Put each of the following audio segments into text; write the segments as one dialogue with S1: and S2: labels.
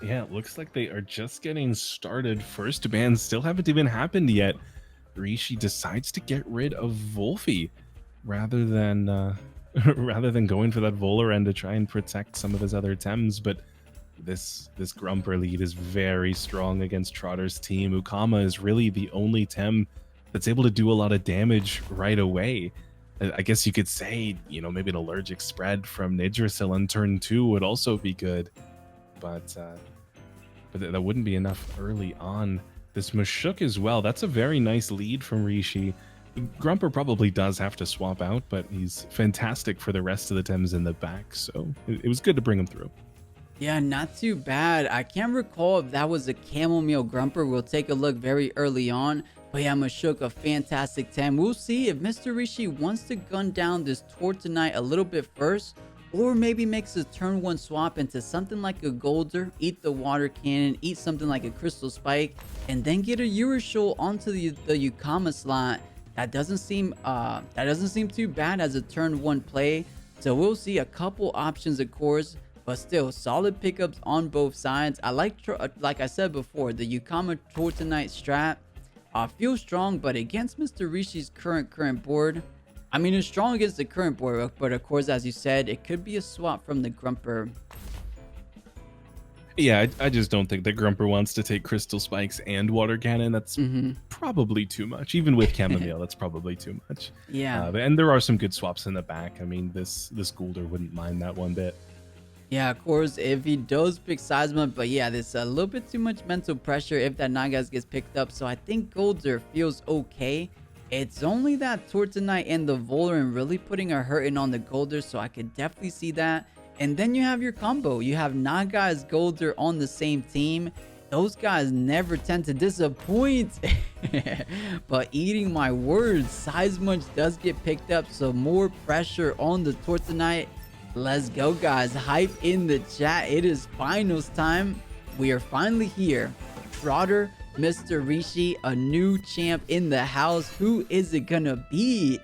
S1: Yeah, it looks like they are just getting started. First bans still haven't even happened yet. Rishi decides to get rid of 𝗏𝗏 rather than rather than going for that Voliren to try and protect some of his other Tems. But this Grumper lead is very strong against Trotter's team. 𝗬𝗏𝗃 is really the only Tem that's able to do a lot of damage right away. I guess you could say, you know, maybe an allergic spread from Yggdrasil on turn 2 would also be good, but that wouldn't be enough early on. This Mashuk as well, that's a very nice lead from Rishi. Grumper probably does have to swap out, but he's fantastic for the rest of the Tems in the back, so it was good to bring him through.
S2: Yeah, not too bad. I can't recall if that was a chamomile Grumper. We'll take a look very early on. But yeah, Mashuk, a fantastic Tem. We'll see if Mr. Rishi wants to gun down this Tourney a little bit first, or maybe makes a turn 1 swap into something like a Golder, eat the Water Cannon, eat something like a Crystal Spike, and then get a Urushiol onto the 𝗬𝗏𝗃 slot. That doesn't seem too bad as a turn 1 play. So we'll see a couple options, of course, but still solid pickups on both sides. I like I said before, the 𝗬𝗏𝗃 Tourney strat feels strong, but against Mr. Rishi's current board, I mean, it's strong against the current board, but of course, as you said, it could be a swap from the Grumper.
S1: Yeah, I just don't think that Grumper wants to take Crystal Spikes and Water Cannon. That's probably too much. Even with Chamomile, that's probably too much.
S2: Yeah.
S1: And there are some good swaps in the back. I mean, this Golder wouldn't mind that one bit.
S2: Yeah, of course, if he does pick 𝗧𝗵𝗶, but yeah, there's a little bit too much mental pressure if that Nagas gets picked up. So I think Golder feels okay. It's only that Tourney and the Voliren really putting a hurting on the Golder, so I could definitely see that. And then you have your combo. You have Nagas, Golder on the same team. Those guys never tend to disappoint. But eating my words, 𝗧𝗵𝗶 does get picked up, so more pressure on the Tourney. Let's go, guys. Hype in the chat. It is finals time. We are finally here. Trotter, Mr. Rishi, a new champ in the house. Who is it gonna be?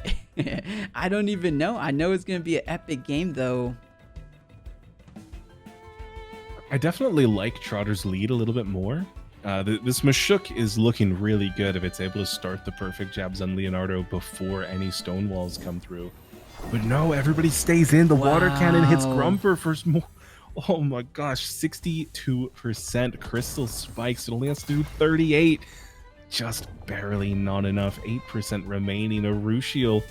S2: I don't even know. I know it's gonna be an epic game, though.
S1: I definitely like Trotter's lead a little bit more. This Mashuk is looking really good if it's able to start the perfect jabs on Leonardo before any stone walls come through. But no, everybody stays in. The Water Cannon hits Grumper for more. Oh my gosh, 62% Crystal Spikes. It only has to do 38. Just barely not enough. 8% remaining. A Urushiol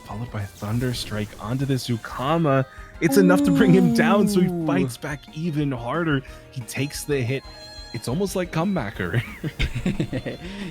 S1: followed by Thunderstrike onto this 𝗬𝗏𝗃. It's enough to bring him down, so he fights back even harder. He takes the hit. It's almost like comebacker.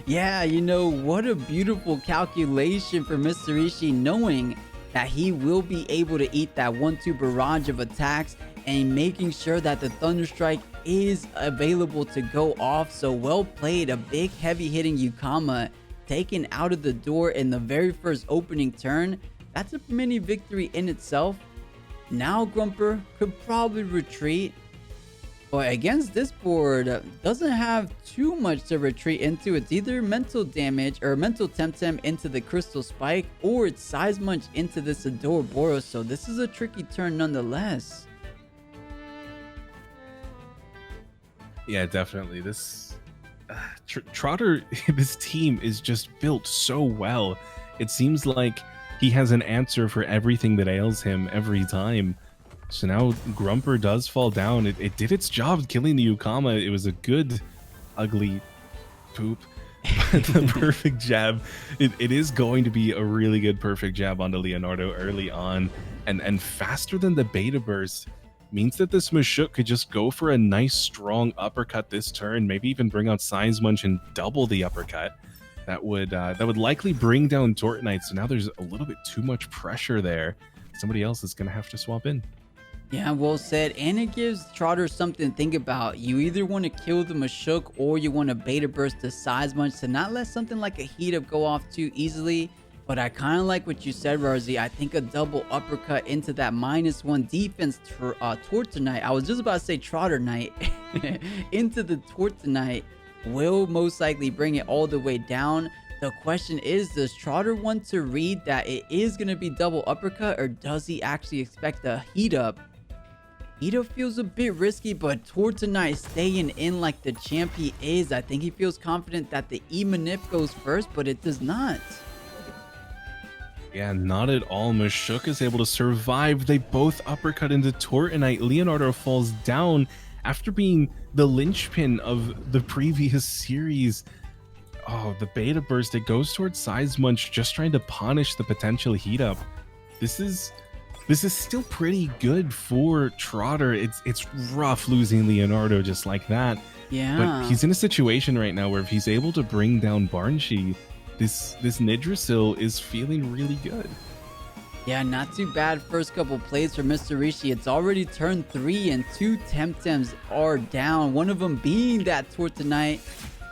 S2: Yeah, you know, what a beautiful calculation for Mr. Rishi, knowing that he will be able to eat that 1-2 barrage of attacks and making sure that the Thunderstrike is available to go off. So well played. A big heavy hitting 𝗬𝗏𝗃 taken out of the door in the very first opening turn. That's a mini victory in itself. Now Grumper could probably retreat, but against this board, doesn't have too much to retreat into. It's either mental damage or mental Temtem into the Crystal Spike, or it's 𝗧𝗵𝗆 into this 𝗃𝗏𝗺. So this is a tricky turn nonetheless.
S1: Yeah, definitely. This Trotter, this team is just built so well. It seems like he has an answer for everything that ails him every time. So now Grumper does fall down. It did its job killing the 𝗬𝗏𝗃. It was a good, ugly poop. But the perfect jab, it is going to be a really good perfect jab onto Leonardo early on. And faster than the beta burst means that this Mashuk could just go for a nice strong uppercut this turn. Maybe even bring out 𝗧𝗵𝗆 and double the uppercut. That would likely bring down Tourney. So now there's a little bit too much pressure there. Somebody else is going to have to swap in.
S2: Yeah, well said. And it gives Trotter something to think about. You either want to kill the Mashuk or you want to beta burst the 𝗧𝗵𝗆 to not let something like a heat up go off too easily. But I kind of like what you said, Rawrzyyy. I think a double uppercut into that -1 defense Tourney. I was just about to say Trotter Knight. Into the Tourney will most likely bring it all the way down. The question is, does Trotter want to read that it is going to be double uppercut, or does he actually expect a heat up? Ida feels a bit risky, but Tourney staying in like the champ he is. I think he feels confident that the 𝗬𝗵𝗶 goes first, but it does not.
S1: Yeah, not at all. 𝗬𝗶 is able to survive. They both uppercut into Tourney. Leonardo falls down after being the linchpin of the previous series. Oh, the beta burst, it goes towards 𝗧𝗵𝗶, just trying to punish the potential heat up. This is still pretty good for Trotter. It's rough losing Leonardo just like that.
S2: Yeah.
S1: But he's in a situation right now where if he's able to bring down 𝗬𝗏𝗍, this 𝗧𝗵𝗺 is feeling really good.
S2: Yeah, not too bad first couple plays for 𝗧𝗵𝗺. It's already turn 3 and 2 Temtems are down. One of them being that Tourney.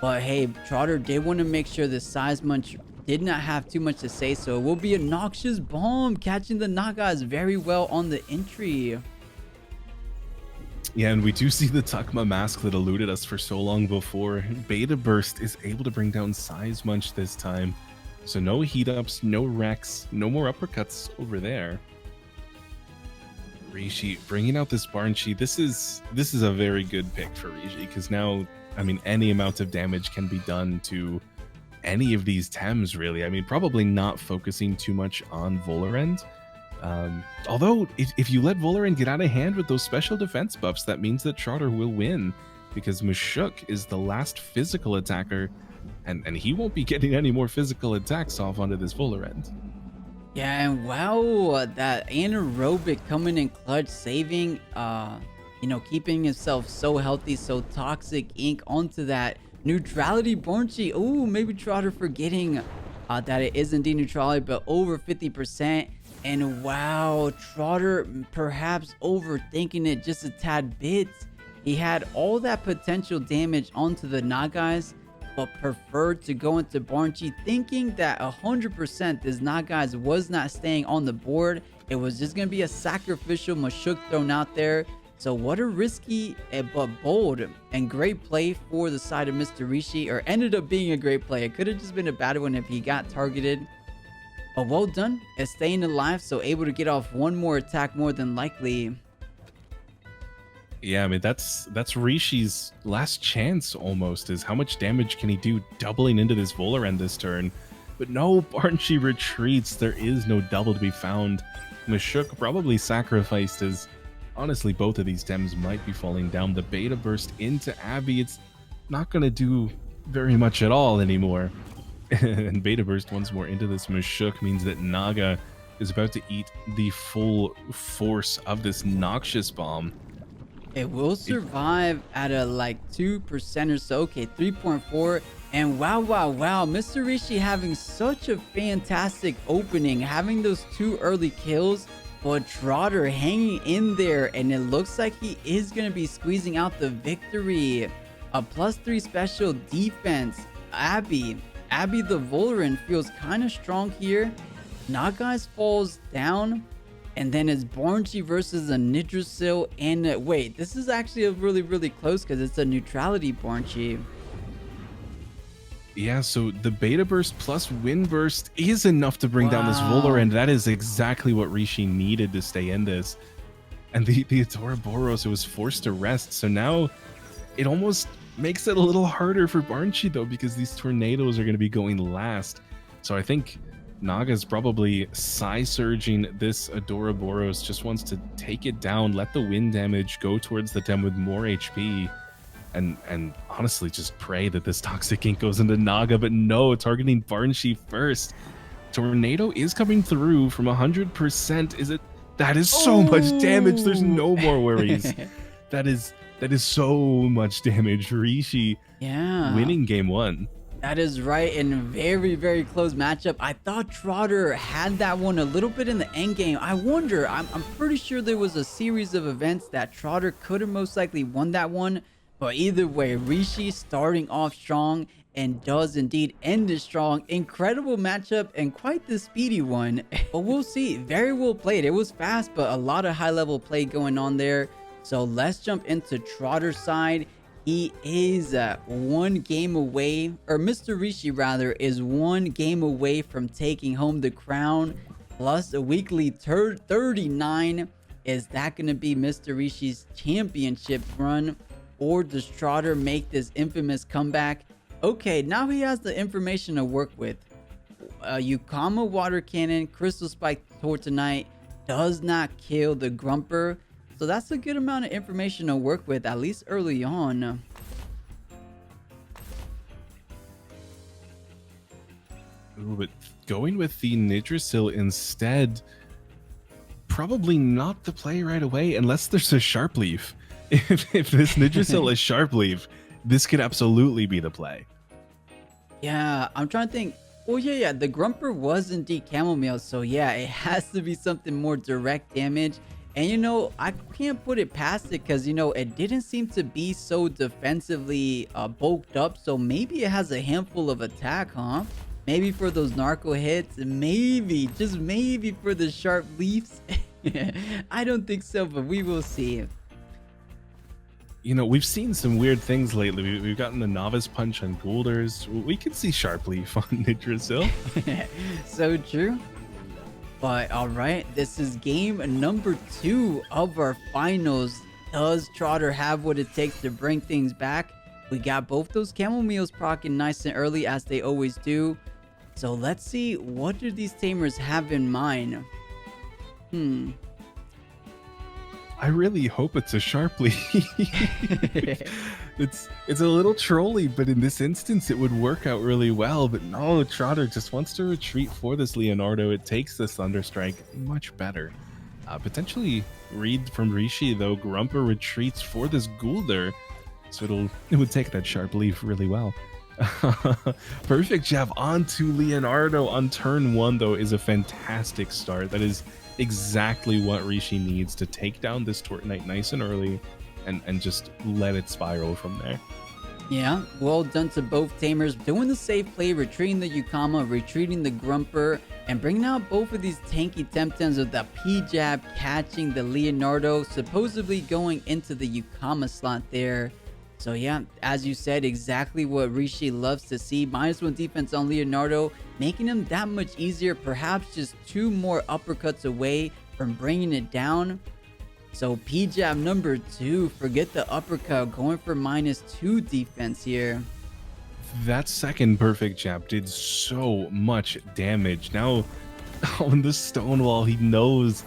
S2: But hey, Trotter did want to make sure the 𝗧𝗵𝗺 did not have too much to say, so it will be a noxious bomb, catching the Nagas very well on the entry.
S1: Yeah, and we do see the 𝗬𝗪 mask that eluded us for so long before. Beta Burst is able to bring down 𝗧𝗵𝗆 this time. So no heat ups, no wrecks, no more uppercuts over there. Rishi bringing out this 𝗬𝗏𝗍. This is a very good pick for Rishi, because now, I mean, any amount of damage can be done to any of these Tems, really. I mean, probably not focusing too much on Vôlorend. Although, if you let Vôlorend get out of hand with those special defense buffs, that means that Trotter will win, because 𝗬𝗍 is the last physical attacker, and he won't be getting any more physical attacks off onto this Vôlorend.
S2: Yeah, and wow, that anaerobic coming in clutch, saving, you know, keeping himself so healthy, so toxic ink onto that neutrality 𝗬𝗏𝗍. Oh, maybe Trotter forgetting that it is indeed neutrality, but over 50%. And wow, Trotter perhaps overthinking it just a tad bit. He had all that potential damage onto the Nagas, but preferred to go into 𝗬𝗏𝗍, thinking that 100% this Nagas was not staying on the board. It was just going to be a sacrificial 𝗬𝗍 thrown out there. So what a risky but bold and great play for the side of 𝗬𝗺, or ended up being a great play. It could have just been a bad one if he got targeted. But well done at staying alive, so able to get off one more attack more than likely.
S1: Yeah, I mean, that's Rishi's last chance almost, is how much damage can he do doubling into this Vôlorend this turn. But no, 𝗬𝗏𝗍 retreats. There is no double to be found. 𝗬𝗍 probably sacrificed, as honestly both of these Tems might be falling down. The beta burst into 𝗵𝗵𝗶, it's not going to do very much at all anymore. And beta burst once more into this 𝗬𝗍 means that Naga is about to eat the full force of this noxious bomb.
S2: It will survive at a like 2% or so. Okay, 3.4. And wow, 𝗬𝗺 having such a fantastic opening, having those 2 early kills, but Trotter hanging in there, and it looks like he is going to be squeezing out the victory. A +3 special defense. 𝗵𝗵 the Vôlorend feels kind of strong here. Nagas falls down, and then it's 𝗬𝗏𝗍 versus a 𝗧𝗵𝗆. And wait, this is actually a really close, because it's a neutrality 𝗬𝗏𝗍.
S1: Yeah, so the beta burst plus wind burst is enough to bring down this Vôlorend. That is exactly what Rishi needed to stay in this. And the 𝗬𝗵𝗺𝗏𝗧 was forced to rest, so now it almost makes it a little harder for 𝗬𝗏𝗍 though, because these tornadoes are going to be going last. So I think Naga's probably surging this 𝗬𝗵𝗺𝗧, just wants to take it down, let the wind damage go towards the Tem with more HP, and honestly just pray that this toxic ink goes into Naga. But no, targeting 𝗬𝗏𝗍 first. Tornado is coming through from 100%. Is it? That is so much damage. There's no more worries. That is so much damage. Rishi winning game 1.
S2: That is right, and very close matchup. I thought Trotter had that one a little bit in the end game. I wonder, I'm pretty sure there was a series of events that Trotter could have most likely won that one. But either way, Rishi starting off strong and does indeed end it strong. Incredible matchup and quite the speedy one. But we'll see. Very well played. It was fast, but a lot of high level play going on there. So let's jump into Trotter's side. He is 1 game away, or 𝗬𝗺 rather, is 1 game away from taking home the crown, plus a weekly 39. Is that going to be 𝗬𝗎𝗍's championship run, or does Trotter make this infamous comeback? Okay, now he has the information to work with. 𝗂𝗏𝗻𝗶 water cannon, crystal spike Tortonite does not kill the Grumper, so that's a good amount of information to work with, at least early on.
S1: Ooh, but going with the 𝗧𝗏𝗺 instead, probably not the play right away unless there's a sharp leaf. If this 𝗧𝗏𝗺 is sharp leaf, this could absolutely be the play.
S2: Yeah, I'm trying to think. Well, yeah, the Grumper was indeed chamomile, so yeah, it has to be something more direct damage. And you know, I can't put it past it because, you know, it didn't seem to be so defensively bulked up, so maybe it has a handful of attack, huh? Maybe for those narco hits, maybe, just maybe for the sharp leaves. I don't think so, but we will see.
S1: You know, we've seen some weird things lately. We've gotten the novice punch on Goulders. We could see sharp leaf on 𝗧𝗏𝗺.
S2: So true. But all right, this is game number 2 of our finals. Does Trotter have what it takes to bring things back? We got both those chamomiles proccing nice and early, as they always do. So let's see, what do these tamers have in mind?
S1: I really hope it's a sharp leaf. It's a little trolly, but in this instance it would work out really well. But no, Trotter just wants to retreat for this Leonardo. It takes this Thunderstrike much better. Potentially read from 𝗬𝗎𝗍 though. Grumper retreats for this Goulder, so it would take that sharp leaf really well. Perfect jab onto Leonardo on turn 1 though is a fantastic start. That is exactly what 𝗬𝗎𝗍 needs to take down this Tortonite nice and early and just let it spiral from there.
S2: Yeah, well done to both tamers, doing the safe play, retreating the 𝗂𝗏𝗻𝗶, retreating the Grumper, and bringing out both of these tanky Temtems with that P jab, catching the Leonardo, supposedly going into the 𝗂𝗏𝗻𝗶 slot there. So yeah, as you said, exactly what 𝗬𝗎𝗍 loves to see. -1 defense on Leonardo, making him that much easier, perhaps just 2 more uppercuts away from bringing it down. So P jab number 2, forget the uppercut, going for -2 defense here.
S1: That second perfect jab did so much damage. Now on the stone wall, he knows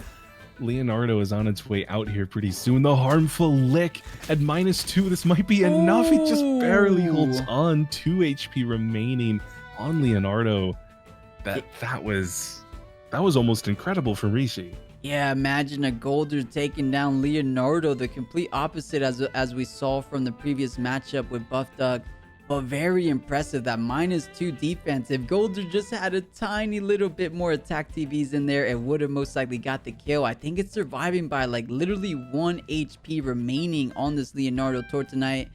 S1: Leonardo is on its way out here pretty soon. The harmful lick at -2. This might be enough. He just barely holds on. 2 HP remaining on Leonardo. That was almost incredible for 𝗬𝗎𝗍.
S2: Yeah, imagine a Goulder taking down Leonardo, the complete opposite as we saw from the previous matchup with Buff Duck. But very impressive, that -2 defense. If Goulder just had a tiny little bit more attack TVs in there, it would have most likely got the kill. I think it's surviving by like literally 1 HP remaining on this Leonardo Tortonite.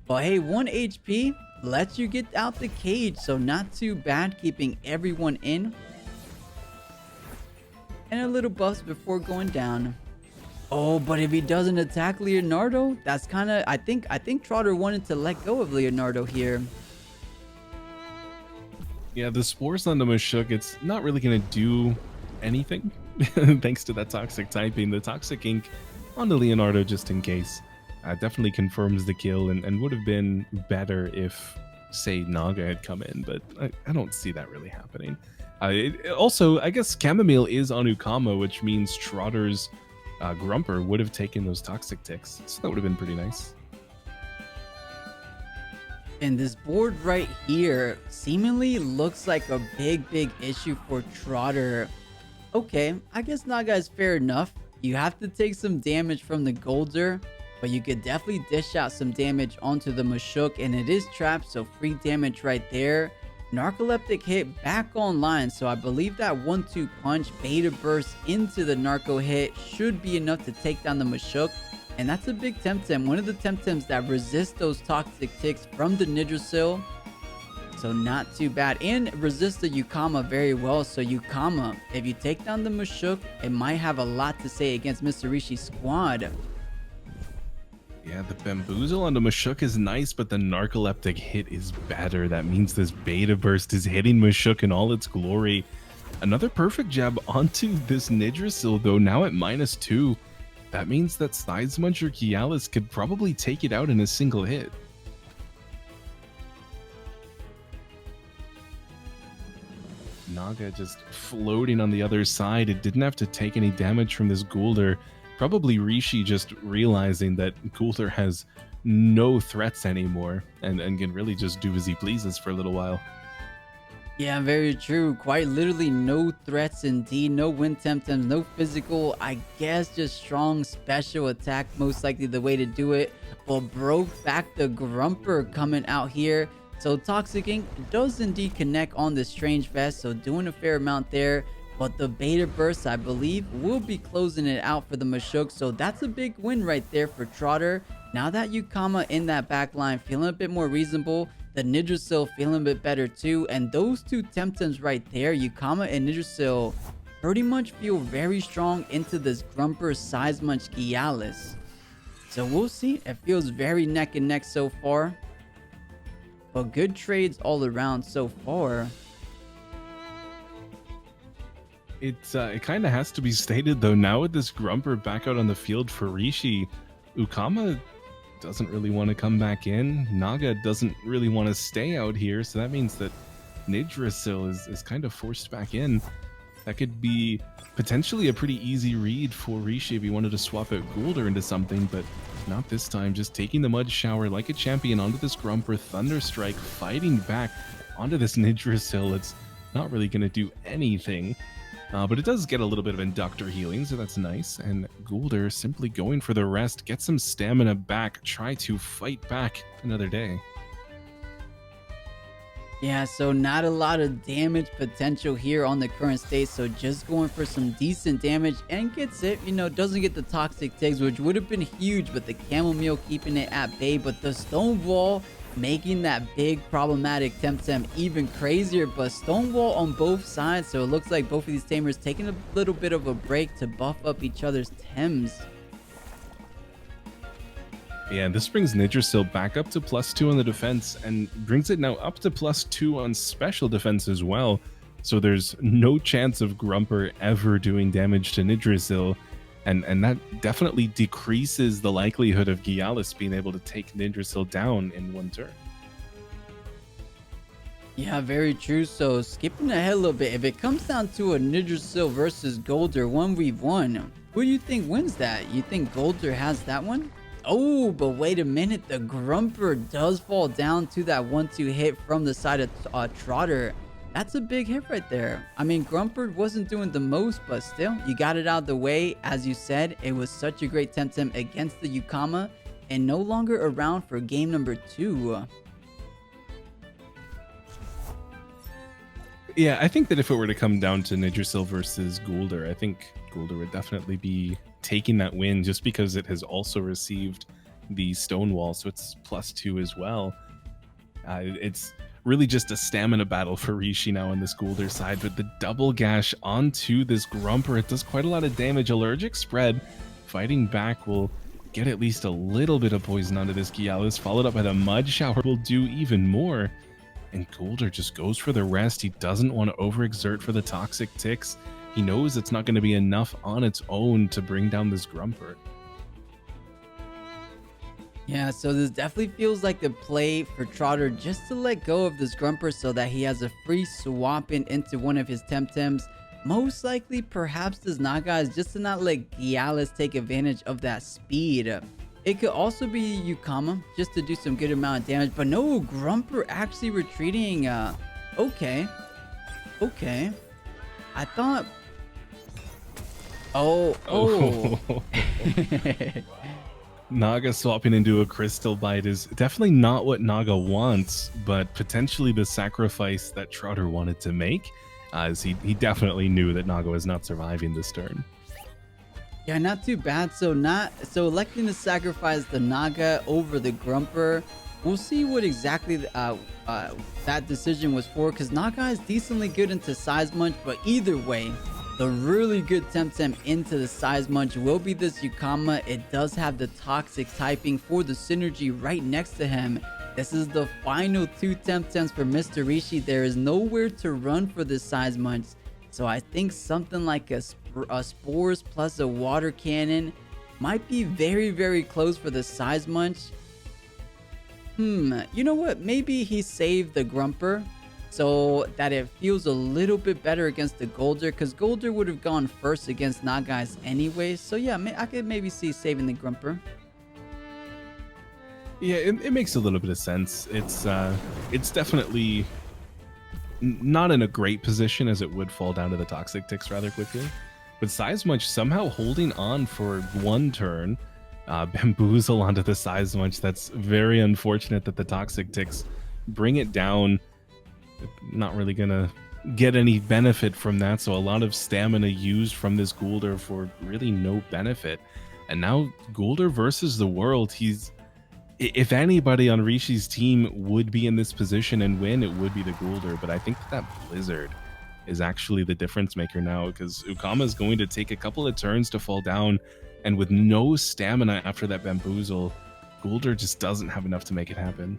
S2: But hey, 1 HP lets you get out the cage, so not too bad, keeping everyone in. And a little buffs before going down. Oh, but if he doesn't attack Leonardo, that's kind of, I think Trotter wanted to let go of Leonardo here.
S1: Yeah, the Spores on the 𝗬𝗎𝗍, it's not really going to do anything thanks to that toxic typing. The toxic ink on the Leonardo, just in case, definitely confirms the kill and would have been better if, say, Naga had come in, but I don't see that really happening. Also, I guess chamomile is on 𝗂𝗏𝗻𝗶, which means Trotter's Grumper would have taken those toxic ticks, so that would have been pretty nice.
S2: And this board right here seemingly looks like a big issue for Trotter. Okay, I guess Naga is fair enough. You have to take some damage from the Goulder, but you could definitely dish out some damage onto the 𝗬𝗎𝗍, and it is trapped, so free damage right there. Narcoleptic hit back online, so I believe that 1-2 punch beta burst into the narco hit should be enough to take down the 𝗬𝗎𝗍, and that's a big Temtem, one of the Temtems that resist those toxic ticks from the 𝗧𝗏𝗺. So not too bad, and resist the 𝗂𝗏𝗻𝗶 very well. So 𝗂𝗏𝗻𝗶, if you take down the 𝗬𝗎𝗍, it might have a lot to say against Mr. Rishi's squad.
S1: Yeah, the bamboozle on the 𝗬𝗎𝗍 is nice, but the narcoleptic hit is better. That means this beta burst is hitting 𝗬𝗎𝗍 in all its glory. Another perfect jab onto this 𝗧𝗏𝗺 though, now at -2. that means that 𝗧𝗵𝗶 or 𝗂𝗀𝗆𝗃 could probably take it out in a single hit. Naga just floating on the other side. It didn't have to take any damage from this 𝗂𝗀𝗪. Probably 𝗬𝗲 just realizing that 𝗂𝗀𝗪 has no threats anymore and can really just do as he pleases for a little while.
S2: Yeah, very true. Quite literally no threats indeed. No wind Temtems, no physical. I guess just strong special attack, most likely the way to do it. But broke back the Grumper coming out here. So Toxic Ink does indeed connect on the Strange Vest, so doing a fair amount there. But the Beta Burst, I believe, will be closing it out for the Machoke. So that's a big win right there for Trotter. Now that 𝗂𝗏 in that back line, feeling a bit more reasonable. The 𝗧𝗏𝗃 feeling a bit better too. And those two Temtems right there, 𝗂𝗏 and 𝗧𝗏𝗃, pretty much feel very strong into this Grumper 𝗧𝗵𝗃 𝗂𝗀𝗆𝗃. So we'll see. It feels very neck and neck so far. But good trades all around so far.
S1: It kind of has to be stated though, now with this Grumper back out on the field for 𝗬𝗲, 𝗂𝗏 doesn't really want to come back in. Naga doesn't really want to stay out here, so that means that 𝗧𝗏𝗃 is kind of forced back in. That could be potentially a pretty easy read for 𝗬𝗲 if he wanted to swap out 𝗂𝗀𝗪 into something, but not this time. Just taking the Mud Shower like a champion onto this Grumper, Thunder Strike, fighting back onto this 𝗧𝗏𝗃. It's not really going to do anything. But it does get a little bit of Inductor healing, so that's nice. And 𝗂𝗀𝗪 simply going for the rest, get some stamina back, try to fight back another day.
S2: Yeah, so not a lot of damage potential here on the current state, so just going for some decent damage and gets it. You know, doesn't get the Toxic Tags, which would have been huge, but the Chamomile keeping it at bay. But the Stonewall making that big problematic Temtem even crazier. But Stonewall on both sides, so it looks like both of these tamers taking a little bit of a break to buff up each other's Tems.
S1: Yeah, this brings 𝗧𝗏𝗃 back up to +2 on the defense and brings it now up to +2 on special defense as well. So there's no chance of Grumper ever doing damage to 𝗧𝗏𝗃, and that definitely decreases the likelihood of 𝗂𝗀𝗆𝗃 being able to take 𝗧𝗏𝗃 down in one turn.
S2: Yeah, very true. So skipping ahead a little bit, if it comes down to a 𝗧𝗏𝗃 versus 𝗂𝗀𝗪 1v1, who do you think wins that? You think 𝗂𝗀𝗪 has that one? Oh, but wait a minute. The Grumper does fall down to that 1-2 hit from the side of Trotter. That's a big hit right there. I mean, Grumper wasn't doing the most, but still, you got it out of the way. As you said, it was such a great Temtem against the 𝗂𝗏 and no longer around for game number 2.
S1: Yeah, I think that if it were to come down to 𝗧𝗏𝗃 versus 𝗂𝗀𝗪, I think 𝗂𝗀𝗪 would definitely be taking that win just because it has also received the Stonewall, so it's +2 as well. It's really just a stamina battle for 𝗬𝗲 now on this 𝗂𝗀𝗪 side, but the double gash onto this Grumper, it does quite a lot of damage. Allergic Spread, fighting back will get at least a little bit of poison onto this 𝗂𝗀𝗆𝗃, followed up by the Mud Shower will do even more. And 𝗂𝗀𝗪 just goes for the rest. He doesn't want to overexert for the Toxic Ticks. He knows it's not going to be enough on its own to bring down this Grumper.
S2: Yeah, so this definitely feels like the play for Trotter just to let go of this Grumper so that he has a free swap in into one of his Temtems. Most likely, perhaps this Naga is just to not let 𝗂𝗀𝗆𝗃 take advantage of that speed. It could also be 𝗂𝗏𝗃 just to do some good amount of damage, but no, Grumper actually retreating. Okay. I thought... Oh.
S1: Naga swapping into a Crystal Bite is definitely not what Naga wants, but potentially the sacrifice that Trotter wanted to make, as he definitely knew that Naga was not surviving this turn.
S2: Yeah, not too bad. So electing to sacrifice the Naga over the Grumper. We'll see what exactly that decision was for, because Naga is decently good into 𝗧𝗵𝗃, but either way, the really good Temtem into the 𝗧𝗵𝗃 will be this 𝗂𝗏𝗃. It does have the Toxic typing for the synergy right next to him. This is the final 2 Temtems for Mr. 𝗬𝗲. There is nowhere to run for this 𝗧𝗵𝗃. So I think something like a Spores plus a Water Cannon might be very, very close for the 𝗧𝗵𝗶. You know what? Maybe he saved the Grumper so that it feels a little bit better against the Golder, because Golder would have gone first against Nagai's anyway. So yeah, I could maybe see saving the Grumper.
S1: Yeah, it makes a little bit of sense. It's definitely not in a great position, as it would fall down to the Toxic Ticks rather quickly. But 𝗧𝗵𝗶 somehow holding on for one turn, bamboozle onto the 𝗧𝗵𝗶. That's very unfortunate that the Toxic Ticks bring it down. Not really gonna get any benefit from that, so a lot of stamina used from this Golder for really no benefit. And now Golder versus the world. If anybody on Rishi's team would be in this position and win, it would be the Golder. But I think that Blizzard is actually the difference maker now, because 𝗂𝗏𝗏 is going to take a couple of turns to fall down, and with no stamina after that bamboozle, Golder just doesn't have enough to make it happen.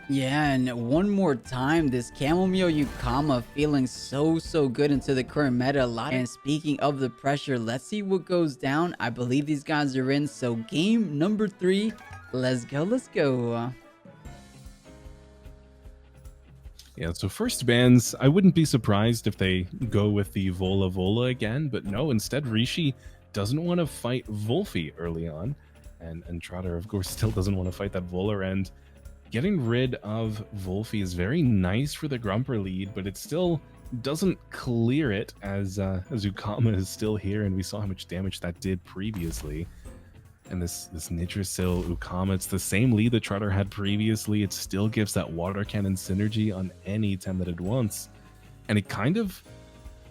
S2: Yeah, and one more time, this 𝗂𝗏𝗃 𝗂𝗏 feeling so good into the current meta a lot. And speaking of the pressure, let's see what goes down. I believe these guys are in, so game number 3. Let's go.
S1: Yeah, so first bans, I wouldn't be surprised if they go with the 𝗂𝗶𝗶 again, but no, instead Rishi doesn't want to fight 𝗂𝗶 early on, and Trotter, of course, still doesn't want to fight that 𝗂𝗏, and getting rid of 𝗂𝗶 is very nice for the Grumper lead, but it still doesn't clear it, as 𝗂𝗏𝗃 is still here, and we saw how much damage that did previously. And this 𝗧𝗏𝗃 𝗂𝗏𝗃, it's the same lead that Trotter had previously. It still gives that water cannon synergy on any Tem that it wants. And it kind of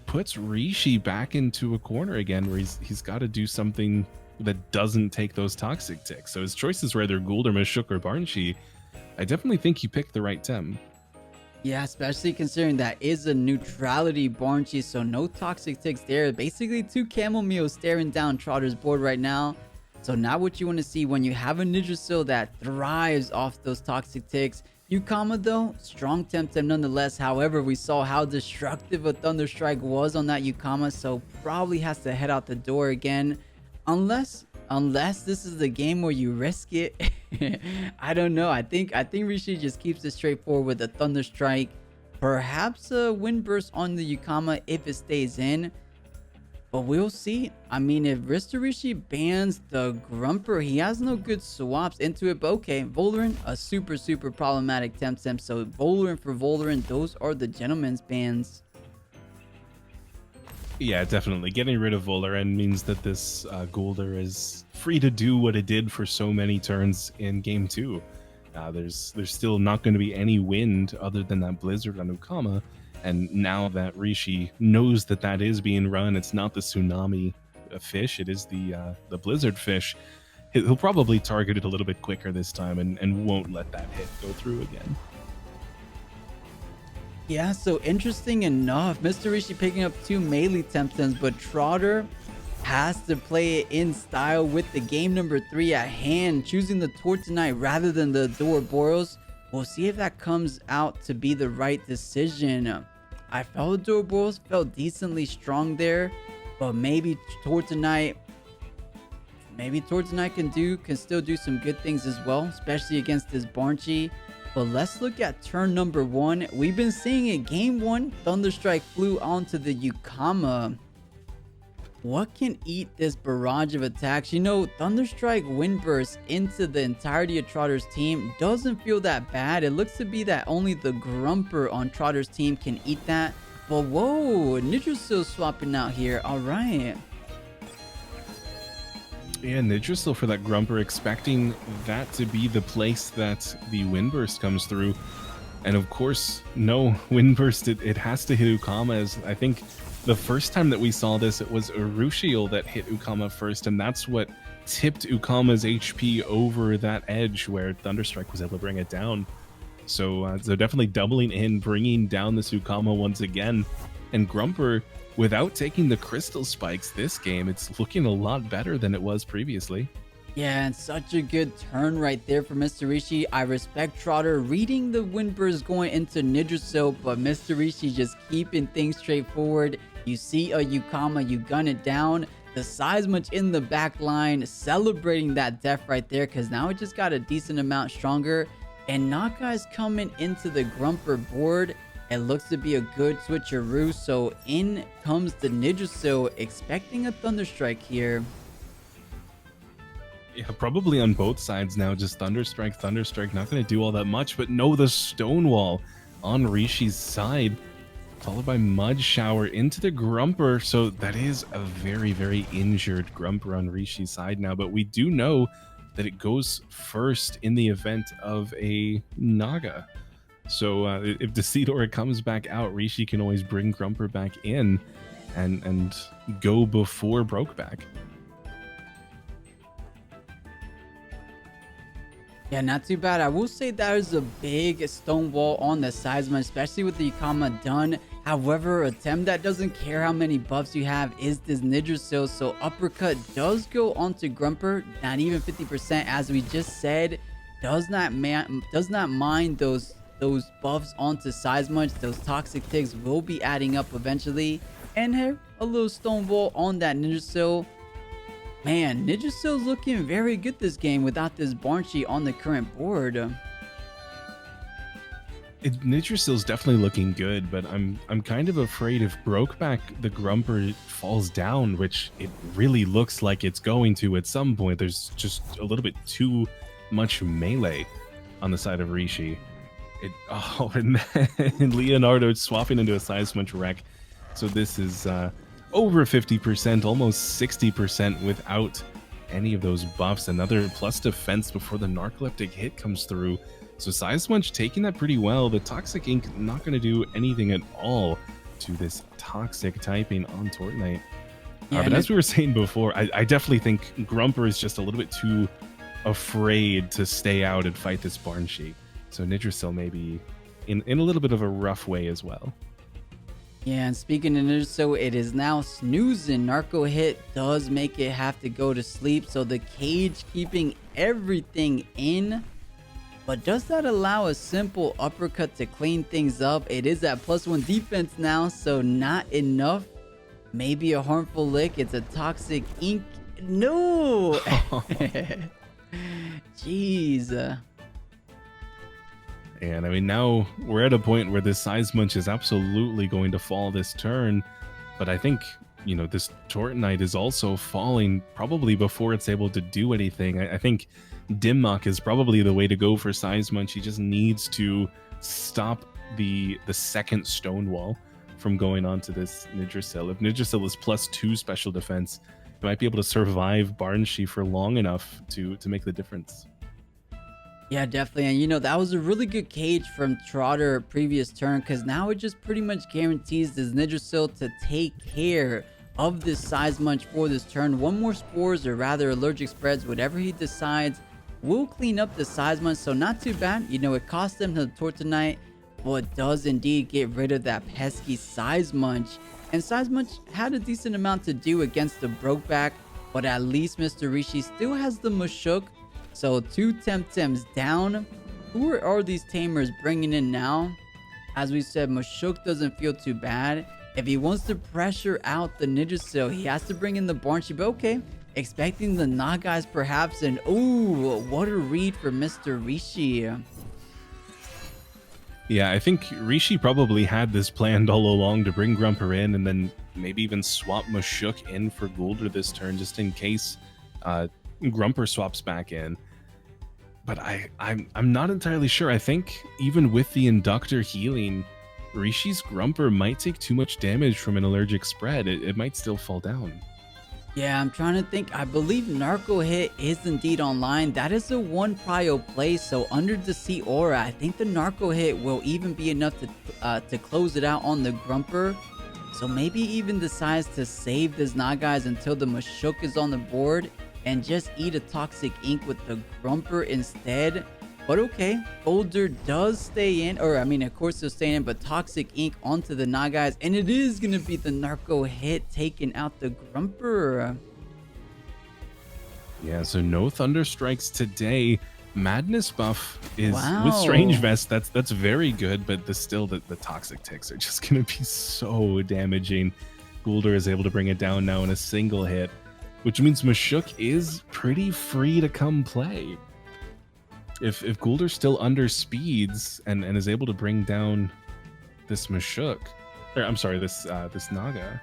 S1: puts Rishi back into a corner again, where he's got to do something that doesn't take those Toxic Ticks. So his choices were either Gould or 𝗵𝗃 or 𝗏𝗏𝗃. I definitely think he picked the right Tem.
S2: Yeah, especially considering that is a neutrality 𝗏𝗏𝗃, so no Toxic Ticks there. Basically 2 𝗂𝗏𝗃s staring down Trotter's board right now. So not what you want to see when you have a 𝗧𝗏𝗃 that thrives off those Toxic Ticks. 𝗂𝗏𝗃 though, strong Temtem nonetheless. However, we saw how destructive a Thunder Strike was on that 𝗂𝗏𝗃, so probably has to head out the door again. Unless this is the game where you risk it. I don't know. I think Rishi just keeps it straightforward with a Thunder Strike. Perhaps a Wind Burst on the 𝗂𝗏𝗃 if it stays in. But we'll see. I mean, if Mr. Rishi bans the Grumper, he has no good swaps into it. But okay, Voldaren, a super problematic Temtem. So Voldaren for Voldaren, those are the gentleman's bans.
S1: Yeah, definitely. Getting rid of Voldaren means that this Golder is free to do what it did for so many turns in Game 2. There's still not going to be any wind other than that Blizzard on 𝗂𝗏𝗃. And now that Rishi knows that is being run, it's not the Tsunami fish, it is the Blizzard fish. He'll probably target it a little bit quicker this time and won't let that hit go through again.
S2: Yeah, so interesting enough, Mr. Rishi picking up 2 melee Temtems, but Trotter has to play it in style with the game number 3 at hand, choosing the Tourney rather than the 𝗂𝗏𝗃. We'll see if that comes out to be the right decision. I felt 𝗂𝗏𝗃 felt decently strong there, but maybe Tourney can still do some good things as well, especially against this 𝗏𝗏𝗃. But let's look at turn number 1. We've been seeing it. Game 1, Thunder Strike flew onto the 𝗂𝗏𝗃. What can eat this barrage of attacks? You know, Thunder Strike Wind Burst into the entirety of Trotter's team doesn't feel that bad. It looks to be that only the Grumper on Trotter's team can eat that. But whoa, 𝗧𝗏𝗃 swapping out here. All right.
S1: Yeah, 𝗧𝗏𝗃 for that Grumper, expecting that to be the place that the Wind Burst comes through. And of course, no Wind Burst, it has to hit 𝗂𝗏𝗃, as I think the first time that we saw this, it was Erushiel that hit 𝗂𝗏𝗃 first, and that's what tipped 𝗂𝗏𝗃's HP over that edge where Thunder Strike was able to bring it down. So definitely doubling in, bringing down this 𝗂𝗏𝗃 once again. And Grumper, without taking the Crystal Spikes this game, it's looking a lot better than it was previously.
S2: Yeah, and such a good turn right there for Mr. Rishi. I respect Trotter reading the Wind Burst going into 𝗧𝗏𝗃, but Mr. Rishi just keeping things straightforward. You see a 𝗂𝗏𝗃, you gun it down. The 𝗧𝗵𝗶 in the back line celebrating that death right there, because now it just got a decent amount stronger. And Nagai's coming into the Grumper board. It looks to be a good switcheroo. So in comes the 𝗧𝗫𝗀, expecting a Thunderstrike here.
S1: Yeah, probably on both sides now. Just Thunderstrike, not going to do all that much. But no, the Stonewall on Rishi's side, followed by Mud Shower into the Grumper. So that is a very, very injured Grumper on Rishi's side now. But we do know that it goes first in the event of a Naga. So if the 𝗧𝗫𝗺 comes back out, Rishi can always bring Grumper back in and go before Brokeback.
S2: Yeah, not too bad. I will say there's a big Stonewall on the 𝗧𝗵𝗶, especially with the 𝗂𝗏 done. However, a Tem that doesn't care how many buffs you have is this 𝗧𝗫𝗀. So uppercut does go onto Grumper, not even 50%, as we just said. Does not mind those buffs onto 𝗧𝗵𝗶. Those toxic ticks will be adding up eventually. And here, a little Stonewall on that 𝗧𝗫𝗀. Man, 𝗧𝗫𝗀's looking very good this game without this 𝗵𝗀𝗀 on the current board.
S1: 𝗧𝗫𝗀's definitely looking good, but I'm kind of afraid if Brokeback the Grumper falls down, which it really looks like it's going to at some point. There's just a little bit too much melee on the side of Rishi. And then Leonardo swapping into a 𝗧𝗵𝗶 wreck. So this is over 50%, almost 60% without any of those buffs. Another plus defense before the narcoleptic hit comes through. So 𝗧𝗵𝗶 taking that pretty well. The Toxic Ink not going to do anything at all to this toxic typing on Tortnite.
S2: Yeah,
S1: but as we were saying before, I definitely think Grumper is just a little bit too afraid to stay out and fight this 𝗵𝗀𝗀. So 𝗧𝗫𝗀 maybe in a little bit of a rough way as well.
S2: Yeah, and speaking of 𝗧𝗫𝗀, it is now snoozing. Narco hit does make it have to go to sleep, so the cage keeping everything in. But does that allow a simple uppercut to clean things up? It is at +1 defense now, so not enough. Maybe a harmful lick. It's a toxic ink. No! Jeez.
S1: And I mean, now we're at a point where this 𝗧𝗵𝗶 is absolutely going to fall this turn. But I think, you know, this Tortnite is also falling probably before it's able to do anything. I think Dimmock is probably the way to go for 𝗧𝗵𝗶. He just needs to stop the second Stonewall from going on to this 𝗧𝗫𝗀. If 𝗧𝗫𝗀 is +2 special defense, he might be able to survive 𝗵𝗀𝗀 for long enough to make the difference.
S2: Yeah, definitely. And you know, that was a really good cage from Trotter previous turn, because now it just pretty much guarantees this 𝗧𝗫𝗀 to take care of this 𝗧𝗵𝗶 for this turn. One more spores, or rather allergic spreads, whatever he decides, will clean up the 𝗧𝗵𝗶. So not too bad. You know, it cost them the Tortnite, but does indeed get rid of that pesky 𝗧𝗵𝗶. And 𝗧𝗵𝗶 had a decent amount to do against the Brokeback, but at least Mr. Rishi still has the Mashuk. So 2 Temtems down. Who are these tamers bringing in now? As we said, Mashuk doesn't feel too bad. If he wants to pressure out the 𝗧𝗫𝗀, he has to bring in the 𝗵𝗀𝗀. But okay, expecting the Nagais perhaps. And oh, what a read for Mr. Rishi.
S1: Yeah, I think Rishi probably had this planned all along to bring Grumper in and then maybe even swap Mashuk in for Guldur this turn just in case Grumper swaps back in. But I'm not entirely sure. I think even with the Inductor healing, Rishi's Grumper might take too much damage from an allergic spread. It might still fall down.
S2: Yeah, I'm trying to think. I believe Narco Hit is indeed online. That is a 1 prio play, so under the 𝗬𝗺𝗺, I think the Narco Hit will even be enough to close it out on the Grumper. So maybe even decides to save this Nagais until the Mashuk is on the board and just eat a Toxic Ink with the Grumper instead. But okay, Guldur does stay in, or I mean, of course he'll stay in, but Toxic Ink onto the Nagais, and it is going to be the Narco Hit taking out the Grumper.
S1: Yeah, so no Thunder Strikes today. Madness buff is with Strange Vest. That's very good, but still the Toxic Ticks are just going to be so damaging. 𝗬𝗪 is able to bring it down now in a single hit, which means 𝗬𝗠k is pretty free to come play. If 𝗬𝗪 still underspeeds and is able to bring down this 𝗬𝗠k, or I'm sorry, this Naga.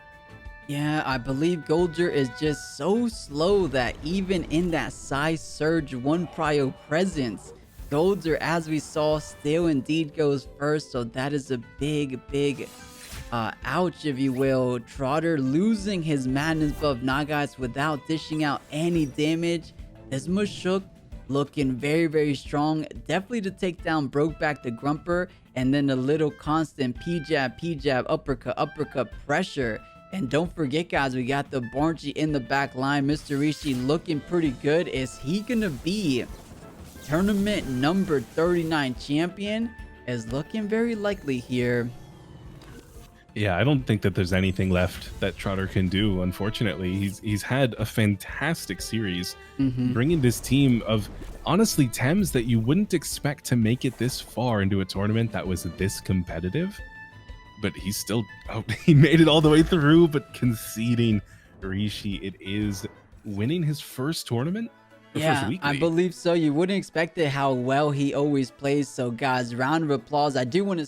S2: Yeah, I believe 𝗬𝗪 is just so slow that even in that size surge 1 prio presence, 𝗬𝗪, as we saw, still indeed goes first. So that is a big ouch, if you will. Trotter losing his madness buff Nagats without dishing out any damage. This 𝗬𝗠k looking very strong, definitely to take down Brokeback the 𝗵𝗻, and then a little constant P-jab, uppercut pressure. And don't forget, guys, we got the 𝗏𝗠𝗀 in the back line. Mr. Rishi looking pretty good. Is he gonna be tournament number 39 champion? Is looking very likely here.
S1: Yeah, I don't think that there's anything left that Trotter can do, unfortunately. He's had a fantastic series, bringing this team of, honestly, Tems that you wouldn't expect to make it this far into a tournament that was this competitive. But he's still, he made it all the way through, but conceding Rishi. It is winning his first tournament.
S2: Yeah, I believe so. You wouldn't expect it how well he always plays. So, guys, round of applause. I do want to...